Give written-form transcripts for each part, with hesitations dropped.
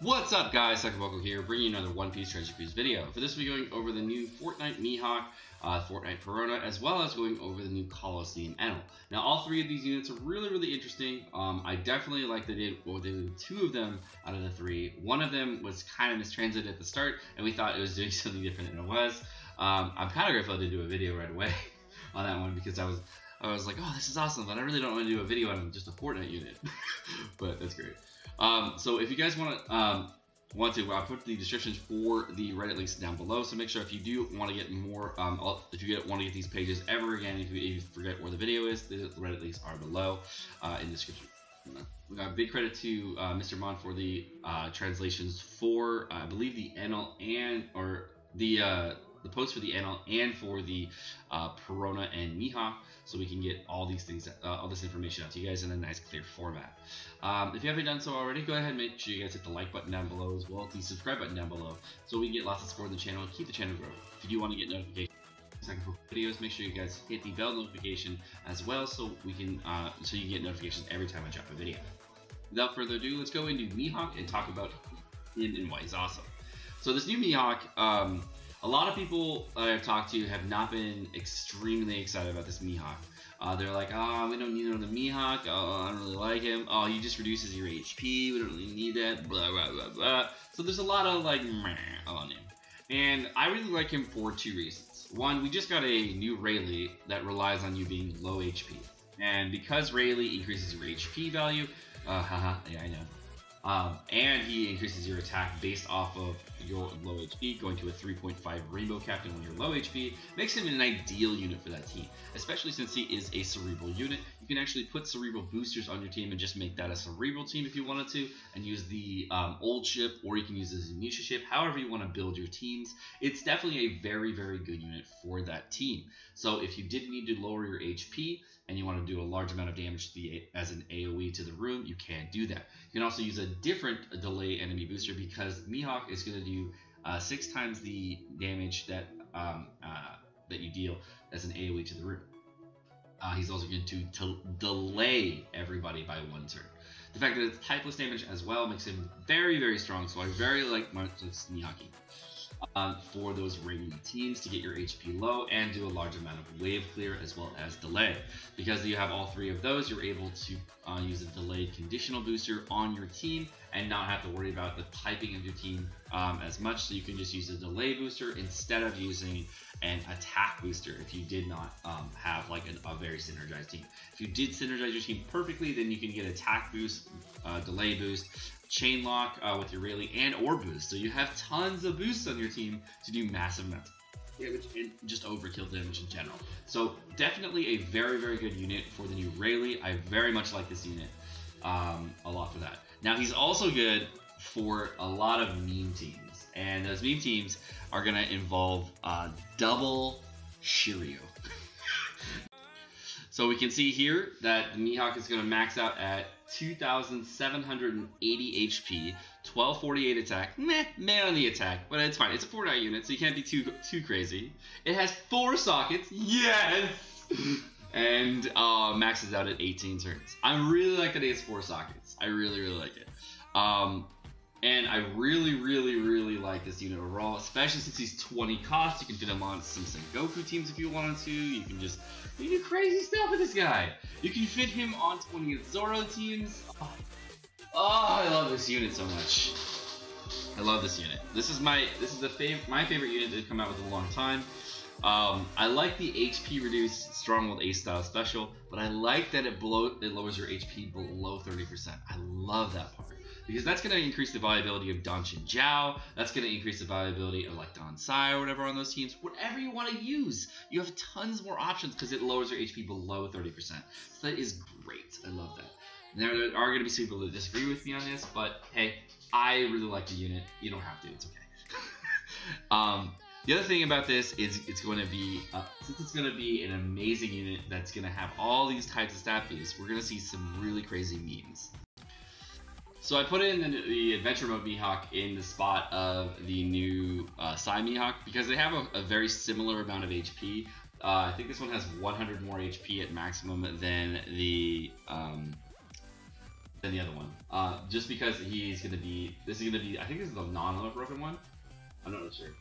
What's up, guys? Sekapoko here, bringing you another One Piece Treasure Cruise video. For this, we'll be going over the new Fortnight Mihawk, Fortnight Perona, as well as going over the new Colosseum Enel. Now, all three of these units are really interesting. I definitely like they did two of them out of the three. One of them was kind of mistranslated at the start, and we thought it was doing something different than it was. I'm kind of grateful to do a video right away on that one because I was like, oh, this is awesome, but I really don't want to do a video on just a Fortnite unit. But that's great. So if you guys want to, I'll put the descriptions for the Reddit links down below. So make sure if you do want to get more, if you want to get these pages ever again, if you forget where the video is, the Reddit links are below in the description. Big credit to Mr. Mon for the translations for, I believe, the Enel or the post for the Enel and for the Perona and Mihawk, so we can get all these things, all this information out to you guys in a nice, clear format. If you haven't done so already, go ahead and make sure you guys hit the like button down below, as well as the subscribe button down below, so we can get lots of support on the channel and keep the channel growing. If you do want to get notifications for videos, make sure you guys hit the bell notification as well, so we can so you get notifications every time I drop a video. Without further ado, let's go into Mihawk and talk about him and why he's awesome. So this new Mihawk, a lot of people I've talked to have not been extremely excited about this Mihawk. They're like, oh, we don't need another Mihawk. Oh, I don't really like him. Oh, he just reduces your HP. We don't really need that. Blah, blah, blah, blah. So there's a lot of like, meh on him. And I really like him for two reasons. One, we just got a new Rayleigh that relies on you being low HP. And because Rayleigh increases your HP value, yeah, I know. And he increases your attack based off of your low HP, going to a 3.5 Rainbow Captain when you're low HP, makes him an ideal unit for that team, especially since he is a Cerebral unit. You can actually put Cerebral boosters on your team and just make that a Cerebral team if you wanted to, and use the old ship, or you can use the Zunisha ship, however you want to build your teams. It's definitely a very good unit for that team. So if you did need to lower your HP, and you want to do a large amount of damage to as an AoE to the room, you can do that. You can also use a different delay enemy booster because Mihawk is going to do 6 times the damage that that you deal as an AoE to the room. He's also going to delay everybody by 1 turn. The fact that it's typeless damage as well makes him very strong, so I very like Mihawk for those raiding teams to get your HP low and do a large amount of wave clear as well as delay. Because you have all 3 of those, you're able to use a delayed conditional booster on your team and not have to worry about the typing of your team as much. So you can just use a delay booster instead of using an attack booster if you did not have like a very synergized team. If you did synergize your team perfectly, then you can get attack boost, delay boost, chain lock with your Rayleigh, and orb boost. So you have tons of boosts on your team to do massive amounts of damage and just overkill damage in general. So definitely a very good unit for the new Rayleigh. I very much like this unit a lot for that. Now he's also good for a lot of meme teams, and those meme teams are going to involve double Shiryu. So we can see here that the Mihawk is going to max out at 2,780 HP, 1248 attack. Meh on the attack, but it's fine. It's a Fortnite unit, so you can't be too crazy. It has 4 sockets. Yes! And maxes out at 18 turns. I really like that it has 4 sockets. I really like it. And I really like this unit overall, especially since he's 20 cost. You can fit him on some Sengoku teams if you wanted to. You can do crazy stuff with this guy. You can fit him on 20 Zoro teams. Oh, I love this unit so much. I love this unit. This is my favorite unit they've come out with in a long time. I like the HP reduced Stronghold Ace style special, but I like that it lowers your HP below 30%. I love that part, because that's going to increase the viability of Danshin Jiao. That's going to increase the viability of like Don Sai or whatever on those teams. Whatever you want to use, you have tons more options because it lowers your HP below 30%. So that is great. I love that. There are going to be some people that disagree with me on this, but hey, I really like the unit. You don't have to. It's okay. The other thing about this is it's going to be, since it's going to be an amazing unit that's going to have all these types of stat boosts, we're going to see some really crazy memes. So I put in the Adventure Mode Mihawk in the spot of the new Sai Mihawk because they have a very similar amount of HP. I think this one has 100 more HP at maximum than the than the other one. Just because he's gonna be, this is gonna be, I think this is the non-limit broken one. I'm not really sure.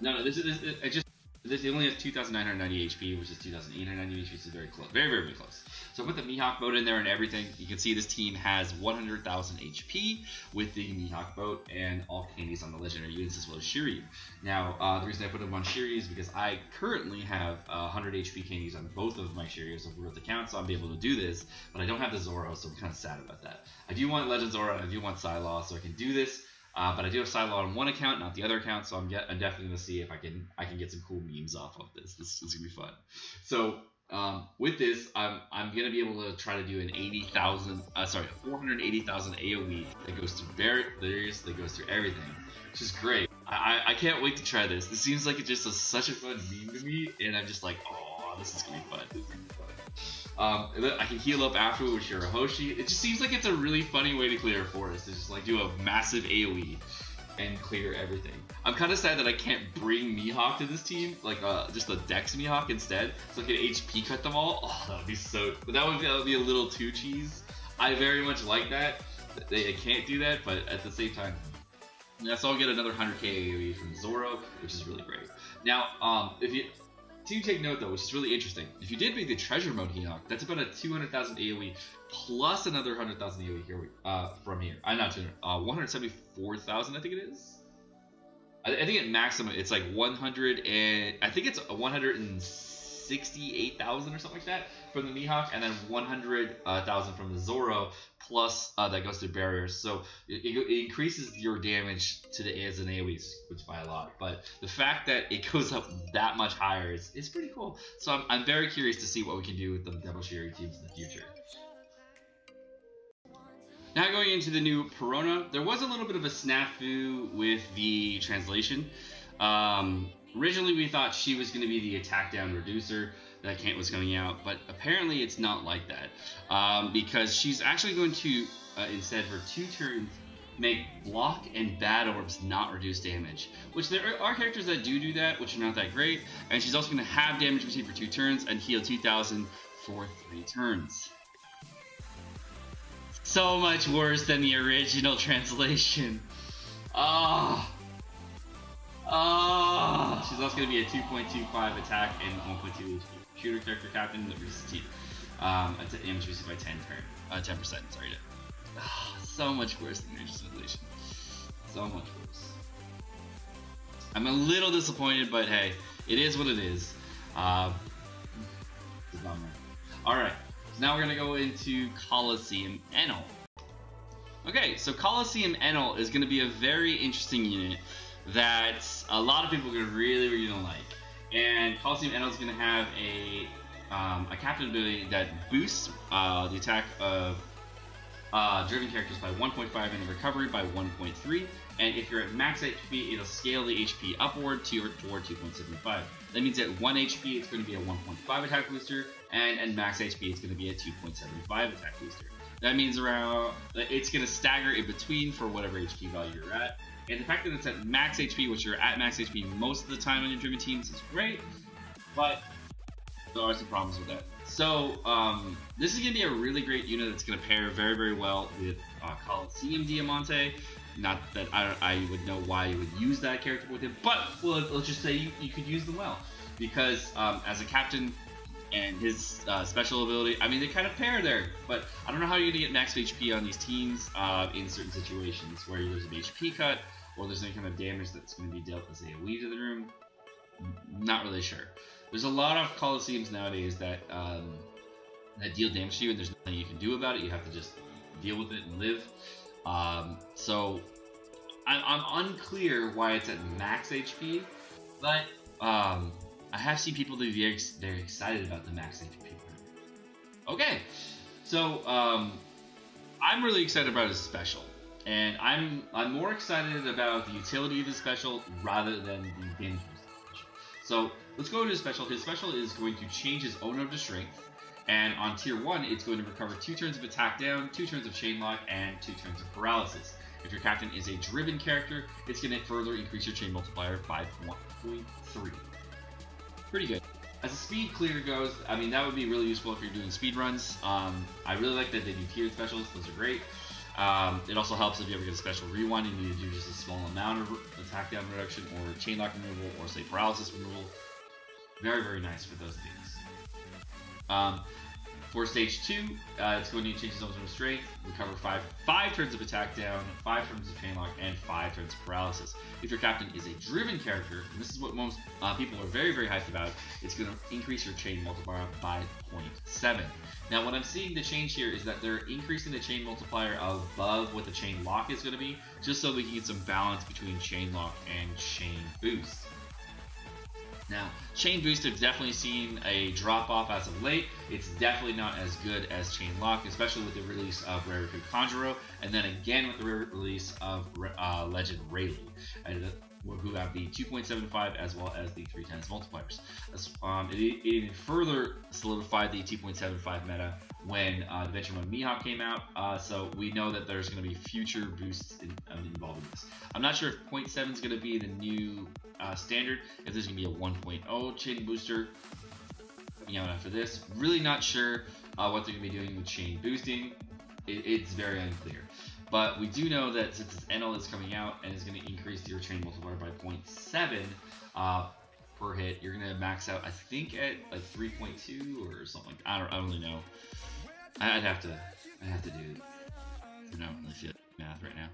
No, this is it just. This it only has 2,990 HP, which is 2,890 HP, so very close, very close. So put the Mihawk boat in there and everything. You can see this team has 100,000 HP with the Mihawk boat and all candies on the legendary units as well as Shiryu. Now, the reason I put them on Shiryu is because I currently have 100 HP candies on both of my Shiryus over at the count, so I'll be able to do this. But I don't have the Zoro, so I'm kind of sad about that. I do want Legend Zoro and I do want Psylaw, so I can do this. But I do have Psylaw on one account, not the other account, so I'm definitely gonna see if I can get some cool memes off of this. This is gonna be fun. So with this, I'm gonna be able to try to do an 480,000 AOE that goes through barriers, that goes through everything, which is great. I can't wait to try this. This seems like it's just such a fun meme to me, and I'm just like, oh, this is gonna be fun. This is gonna be fun. I can heal up afterward with Shirahoshi. It just seems like it's a really funny way to clear a forest. To just like do a massive AoE and clear everything. I'm kind of sad that I can't bring Mihawk to this team, like just a Dex Mihawk instead, so I can HP cut them all. Oh, that would be so. But that would be a little too cheese. I very much like that. They can't do that, but at the same time, so I'll get another 100k AoE from Zoro, which is really great. Now, if you do take note though, which is really interesting, if you did make the treasure mode Mihawk, that's about a 200,000 AoE plus another 100,000 AoE here from here. I'm not 200, 174,000 I think it is. I think at maximum it's like 100 and I think it's 168,000 or something like that from the Mihawk, and then 100,000 from the Zoro, plus that goes through barriers. So it increases your damage to the as an AoE, which by a lot. But the fact that it goes up that much higher is pretty cool. So I'm very curious to see what we can do with the Devil Shiri teams in the future. Now going into the new Perona, there was a little bit of a snafu with the translation. Originally we thought she was going to be the attack down reducer that Kant was coming out, but apparently it's not like that, because she's actually going to, instead for 2 turns, make block and bad orbs not reduce damage, which there are characters that do that, which are not that great, and she's also going to have damage received for 2 turns and heal 2,000 for 3 turns. So much worse than the original translation. She's also going to be a 2.25 attack and 1.2 HP. Shooter character captain that reduces damage received by 10%. Sorry. So much worse than the original translation. So much worse. I'm a little disappointed, but hey, it is what it is. It's a bummer. Alright, so now we're going to go into Coliseum Enel. Okay, so Coliseum Enel is going to be a very interesting unit that a lot of people are going to really like. And Coliseum Enel is going to have a captain ability that boosts the attack of driven characters by 1.5 and the recovery by 1.3. And if you're at max HP, it'll scale the HP upward toward 2.75. That means at 1 HP, it's going to be a 1.5 attack booster, and at max HP, it's going to be a 2.75 attack booster. That means it's going to stagger in between for whatever HP value you're at. And the fact that it's at max HP, which you're at max HP most of the time on your driven teams, is great, but there are some problems with that. So this is going to be a really great unit that's going to pair very well with Coliseum Diamante. Not that I would know why you would use that character with him, but let's just say you could use them well. Because as a captain and his special ability, I mean, they kind of pair there. But I don't know how you're going to get max HP on these teams in certain situations where there's an HP cut, or there's any kind of damage that's going to be dealt as AoE to the room. Not really sure. There's a lot of Coliseums nowadays that deal damage to you, and there's nothing you can do about it. You have to just deal with it and live. So I'm unclear why it's at max HP, but I have seen people that are very excited about the max HP. Okay, so I'm really excited about his special. And I'm more excited about the utility of his special rather than the damage of his special. So let's go to his special. His special is going to change his Ono to strength, and on tier 1, it's going to recover 2 turns of attack down, 2 turns of chain lock, and 2 turns of paralysis. If your captain is a driven character, it's going to further increase your chain multiplier by 1.3. Pretty good. As a speed clear goes, I mean, that would be really useful if you're doing speed runs. I really like that they do tiered specials. Those are great. It also helps if you ever get a special rewind and you need to do just a small amount of attack down reduction or chain lock removal or say paralysis removal. Very, very nice for those things. For stage 2, it's going to change its own strength, recover 5 turns of attack down, 5 turns of chain lock, and 5 turns of paralysis. If your captain is a driven character, and this is what most people are very, very hyped about, it's going to increase your chain multiplier by 0.7. Now, what I'm seeing the change here is that they're increasing the chain multiplier above what the chain lock is going to be, just so we can get some balance between chain lock and chain boost. Now, Chain Boost have definitely seen a drop-off as of late. It's definitely not as good as Chain Lock, especially with the release of Rare Recruit Conjuro, and then again with the release of Legend Rayleigh, who have the 2.75 as well as the 3 times multipliers. It even further solidified the 2.75 meta when the Venture 1 Mihawk came out, so we know that there's going to be future boosts involved in this. I'm not sure if 0.7 is going to be the new standard, if there's going to be a 1.0 chain booster coming out after this. Really not sure what they're going to be doing with chain boosting. It's very unclear. But we do know that since this Enel is coming out and is going to increase your chain multiplier by 0.7 per hit, you're going to max out, I think, at like 3.2 or something. I don't really know. I'd have to do. I don't really feel math right now.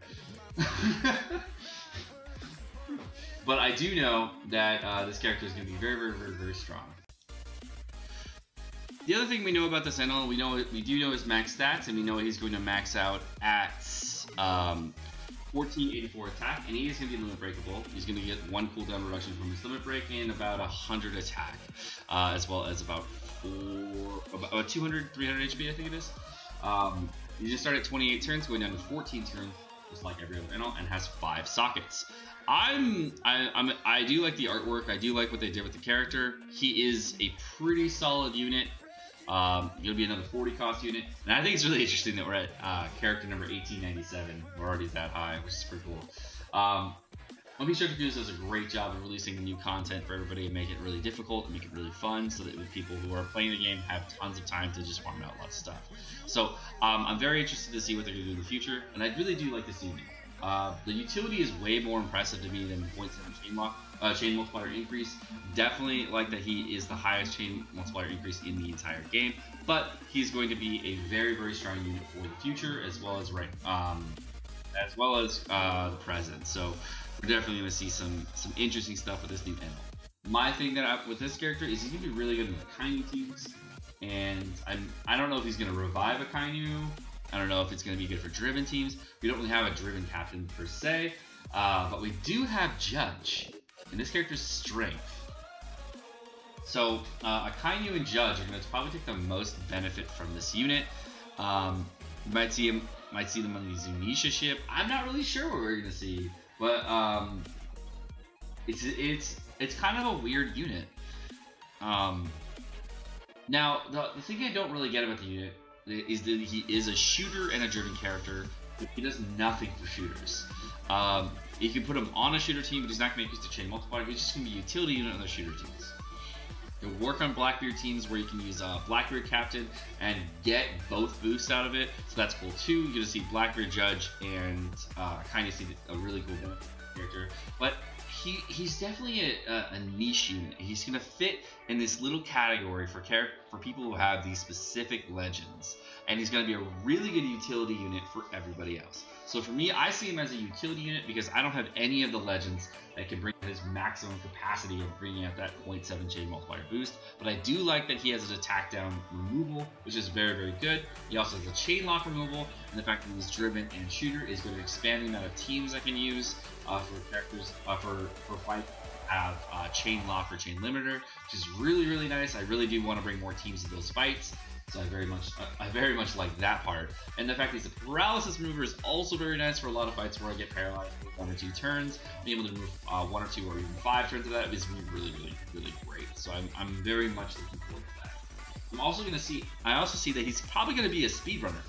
But I do know that this character is going to be very, very, very, very strong. The other thing we know about this Enel, we do know his max stats, and we know he's going to max out at 1484 attack, and he is going to be limit breakable. He's going to get 1 cooldown reduction from his limit break and about 100 attack, as well as about 200, 300 HP, I think it is. You just start at 28 turns, going down to 14 turns, just like every other Enel, and has 5 sockets. I do like the artwork. I do like what they did with the character. He is a pretty solid unit. It'll be another 40 cost unit, and I think it's really interesting that we're at character number 1897. We're already that high, which is pretty cool. One Piece Treasure does a great job of releasing new content for everybody and make it really difficult and make it really fun, so that the people who are playing the game have tons of time to just farm out lots of stuff. So I'm very interested to see what they're going to do in the future, and I really do like this unit. The utility is way more impressive to me than 0.7 chain multiplier increase. Definitely like that he is the highest chain multiplier increase in the entire game, but he's going to be a very, very strong unit for the future as well as the present. So we're definitely going to see some interesting stuff with this new Enel. My thing with this character is he's going to be really good in the Kainu teams, and I don't know if he's going to revive a Kainu. I don't know if it's going to be good for driven teams. We don't really have a driven captain per se, but we do have Judge, and this character's strength. So a Kainu and Judge are going to probably take the most benefit from this unit. You might see them on the Zunisha ship. I'm not really sure what we're going to see, but it's kind of a weird unit. Now the thing I don't really get about the unit is that he is a shooter and a driven character. He does nothing for shooters. You can put him on a shooter team, but he's not going to use the chain multiplier. He's just going to be a utility unit on the shooter teams. He'll work on Blackbeard teams where you can use Blackbeard Captain and get both boosts out of it, so that's cool too. You're going to see Blackbeard Judge and kind of see a really cool character. But he's definitely a niche unit. He's going to fit in this little category for people who have these specific legends, and he's going to be a really good utility unit for everybody else. So for me, I see him as a utility unit because I don't have any of the legends that can bring his maximum capacity of bringing out that 0.7 chain multiplier boost, but I do like that he has his attack down removal, which is very, very good. He also has a chain lock removal, and the fact that he's driven and shooter is going to expand the amount of teams I can use for characters for fights have chain lock or chain limiter, which is really, really nice. I really do want to bring more teams to those fights, so I very much like that part. And the fact that he's a paralysis remover is also very nice for a lot of fights where I get paralyzed for 1 or 2 turns. Being able to remove 1 or 2 or even 5 turns of that is really, really, really great. So I'm very much looking forward to that. I also see that he's probably going to be a speedrunner.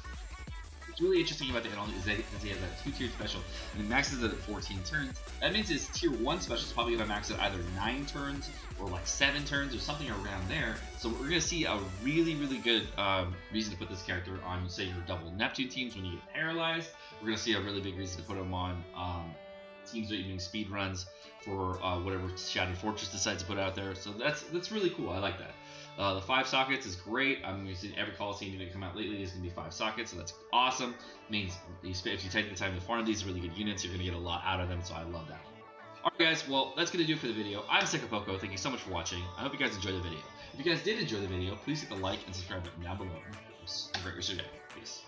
what's really interesting about the Enel is that he has that 2-tiered special, and he maxes it at 14 turns. That means his tier 1 special is probably going to max it either 9 turns or like 7 turns or something around there. So we're going to see a really, really good reason to put this character on, say, your double Neptune teams when you get paralyzed. We're going to see a really big reason to put him on teams that are doing speed runs for whatever Shattered Fortress decides to put out there. So that's really cool. I like that. The 5 sockets is great. I'm using every Coliseum unit to come out lately is going to be 5 sockets, so that's awesome. It means if you take the time to farm these really good units, you're going to get a lot out of them, so I love that. Alright guys, well, that's going to do it for the video. I'm Sekapoko. Thank you so much for watching. I hope you guys enjoyed the video. If you guys did enjoy the video, please hit the like and subscribe button down below. Have a great rest of your day. Peace.